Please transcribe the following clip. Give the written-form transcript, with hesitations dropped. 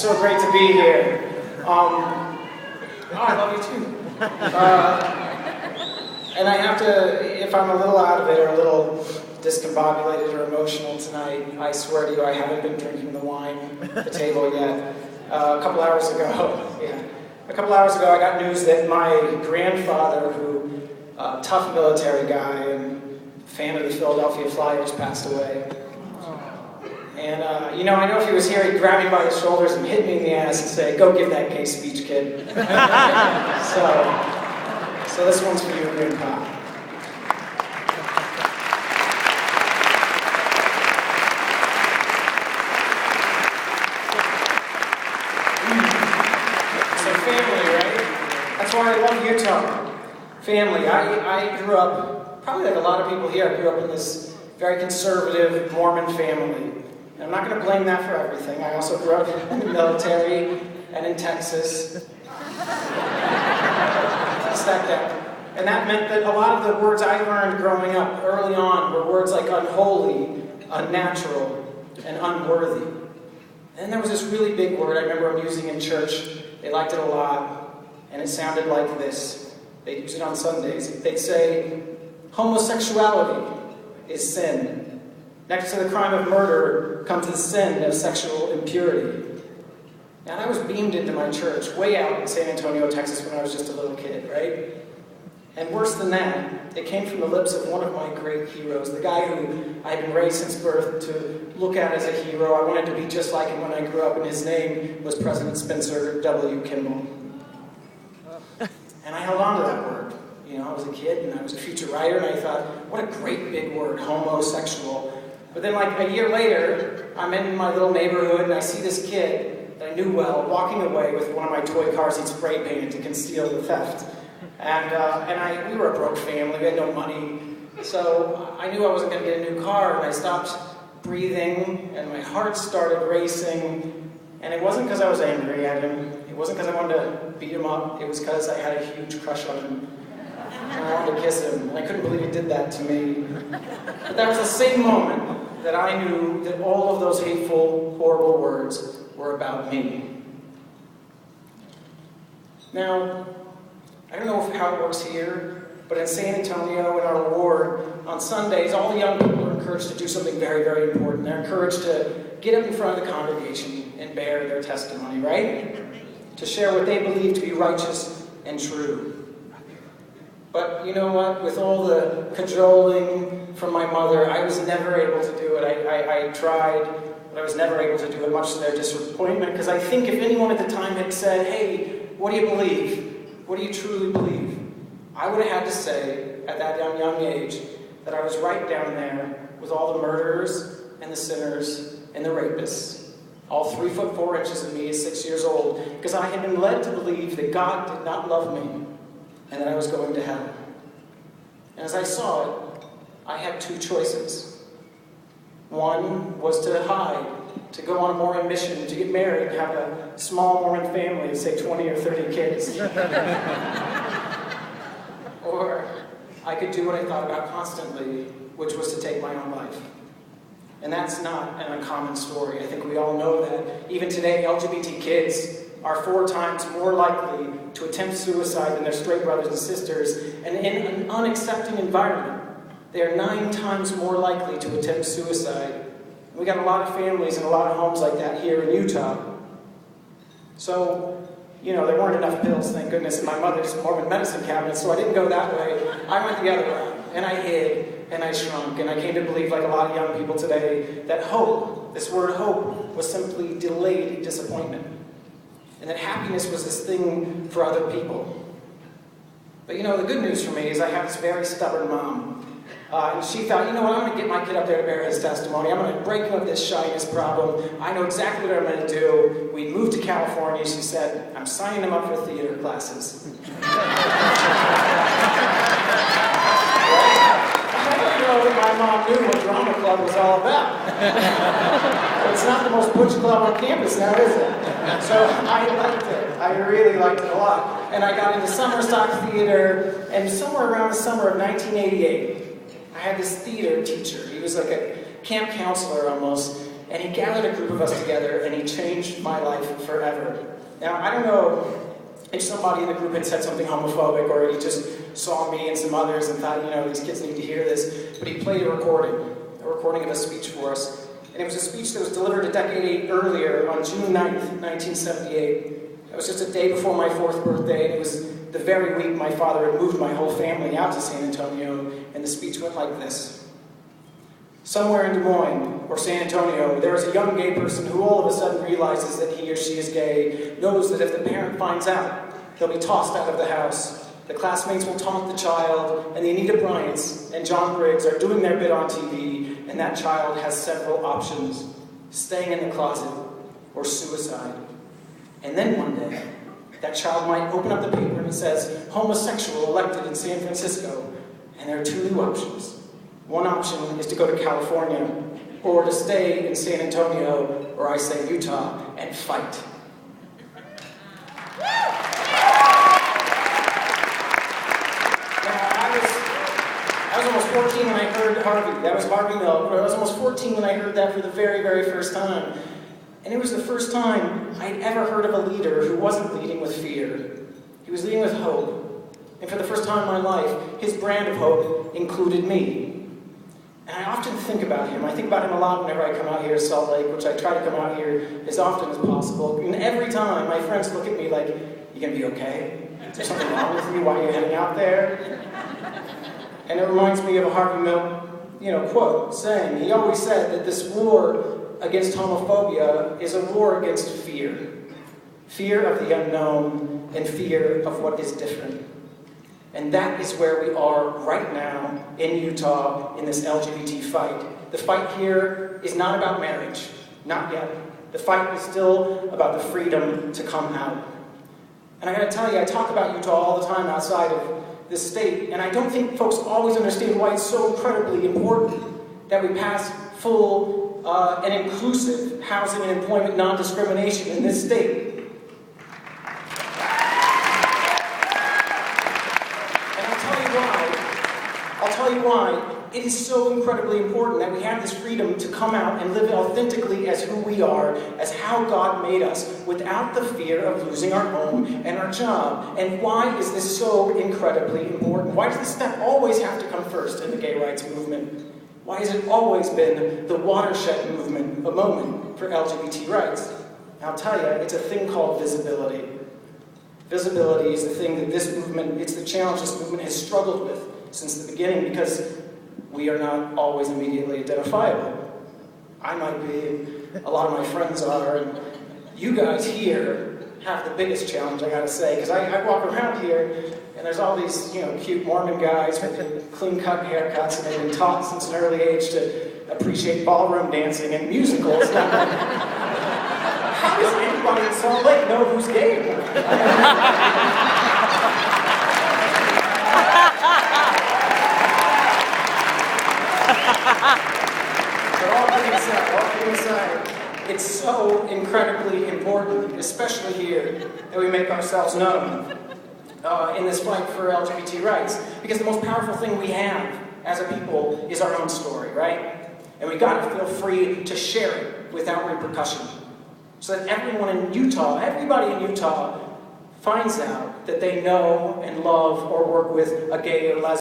so great to be here. I love you too. And I have to, if I'm a little out of it or a little discombobulated or emotional tonight, I swear to you I haven't been drinking the wine at the table yet. A couple hours ago I got news that my grandfather, who, tough military guy and fan of the Philadelphia Flyers, passed away. And, I know if he was here, he'd grab me by the shoulders and hit me in the ass and say, "Go give that gay speech, kid." So this one's for you, Grandpa. So family, right? That's why I love Utah. Family. I grew up, probably like a lot of people here, I grew up in this very conservative Mormon family. And I'm not going to blame that for everything. I also grew up in the military and in Texas. Stacked up. And that meant that a lot of the words I learned growing up early on were words like unholy, unnatural, and unworthy. And there was this really big word I remember them using in church. They liked it a lot, and it sounded like this. They'd use it on Sundays. They'd say, homosexuality is sin. Next to the crime of murder comes the sin of sexual impurity. And I was beamed into my church way out in San Antonio, Texas when I was just a little kid, right? And worse than that, it came from the lips of one of my great heroes, the guy who I had been raised since birth to look at as a hero. I wanted to be just like him when I grew up, and his name was President Spencer W. Kimball. And I held on to that word. I was a kid, and I was a future writer, and I thought, what a great big word, homosexual. But then like a year later, I'm in my little neighborhood, and I see this kid that I knew well walking away with one of my toy cars he'd spray painted to conceal the theft. And we were a broke family, we had no money. So I knew I wasn't going to get a new car, and I stopped breathing, and my heart started racing. And it wasn't because I was angry at him. It wasn't because I wanted to beat him up. It was because I had a huge crush on him. And I wanted to kiss him, and I couldn't believe he did that to me. But that was the same moment that I knew that all of those hateful, horrible words were about me. Now, I don't know how it works here, but in San Antonio, in our ward, on Sundays, all the young people are encouraged to do something very, very important. They're encouraged to get up in front of the congregation and bear their testimony, right? To share what they believe to be righteous and true. But you know what? With all the cajoling from my mother, I was never able to do it. I tried, but I was never able to do it, much to their disappointment, because I think if anyone at the time had said, "Hey, what do you believe? What do you truly believe?" I would have had to say, at that young age, that I was right down there with all the murderers and the sinners and the rapists. All 3 foot 4 inches of me at 6 years old, because I had been led to believe that God did not love me and that I was going to hell. And as I saw it, I had two choices. One was to hide, to go on a Mormon mission, to get married, and have a small Mormon family of, say, 20 or 30 kids. Or I could do what I thought about constantly, which was to take my own life. And that's not an uncommon story. I think we all know that. Even today, LGBT kids are 4 times more likely to attempt suicide than their straight brothers and sisters. And in an unaccepting environment, they are 9 times more likely to attempt suicide. We got a lot of families and a lot of homes like that here in Utah. So, there weren't enough pills, thank goodness, in my mother's Mormon medicine cabinet, so I didn't go that way. I went the other way, and I hid, and I shrunk, and I came to believe, like a lot of young people today, that hope, this word hope, was simply delayed disappointment, and that happiness was this thing for other people. But the good news for me is I have this very stubborn mom. And she thought, I'm going to get my kid up there to bear his testimony. I'm going to break him of this shyness problem. I know exactly what I'm going to do. We moved to California, she said. I'm signing him up for theater classes. My mom knew what drama club was all about. It's not the most butch club on campus now, is it? So I liked it. I really liked it a lot. And I got into summer stock theater, and somewhere around the summer of 1988, I had this theater teacher. He was like a camp counselor almost, and he gathered a group of us together, and he changed my life forever. Now, I don't know if somebody in the group had said something homophobic, or he just saw me and some others and thought, these kids need to hear this, but he played a recording of a speech for us. And it was a speech that was delivered a decade earlier on June 9th, 1978. It was just a day before my 4th birthday, and it was the very week my father had moved my whole family out to San Antonio, and the speech went like this. Somewhere in Des Moines, or San Antonio, there is a young gay person who all of a sudden realizes that he or she is gay, knows that if the parent finds out, they'll be tossed out of the house. The classmates will taunt the child, and the Anita Bryants and John Briggs are doing their bit on TV, and that child has several options: staying in the closet or suicide. And then one day, that child might open up the paper and it says, homosexual elected in San Francisco, and there are 2 new options. One option is to go to California, or to stay in San Antonio, or I say Utah, and fight. I was almost 14 when I heard Harvey. That was Harvey Milk. I was almost 14 when I heard that for the very, very first time. And it was the first time I'd ever heard of a leader who wasn't leading with fear. He was leading with hope. And for the first time in my life, his brand of hope included me. And I often think about him. I think about him a lot whenever I come out here to Salt Lake, which I try to come out here as often as possible. And every time, my friends look at me like, you gonna be okay? Is there something wrong with you? Why are you heading out there? And it reminds me of a Harvey Milk, quote, saying, he always said that this war against homophobia is a war against fear. Fear of the unknown and fear of what is different. And that is where we are right now in Utah in this LGBT fight. The fight here is not about marriage, not yet. The fight is still about the freedom to come out. And I gotta tell you, I talk about Utah all the time outside of this state, and I don't think folks always understand why it's so incredibly important that we pass full and inclusive housing and employment non-discrimination in this state. And I'll tell you why it is so incredibly important that we have this freedom to come out and live authentically as who we are, as how God made us, without the fear of losing our home and our job. And why is this so incredibly important? Why does this step always have to come first in the gay rights movement? Why has it always been the watershed movement, a moment for LGBT rights? And I'll tell you, it's a thing called visibility. Visibility is the thing that this movement, it's the challenge this movement has struggled with since the beginning, because we are not always immediately identifiable. I might be, a lot of my friends are, and you guys here have the biggest challenge, I gotta say, because I walk around here, and there's all these, cute Mormon guys with clean-cut haircuts, and they've been taught since an early age to appreciate ballroom dancing and musicals. How does anybody in Salt Lake know who's gay? But all kidding aside, it's so incredibly important, especially here, that we make ourselves known in this fight for LGBT rights. Because the most powerful thing we have as a people is our own story, right? And we gotta feel free to share it without repercussion. So that everyone in Utah, everybody in Utah, finds out that they know and love or work with a gay or lesbian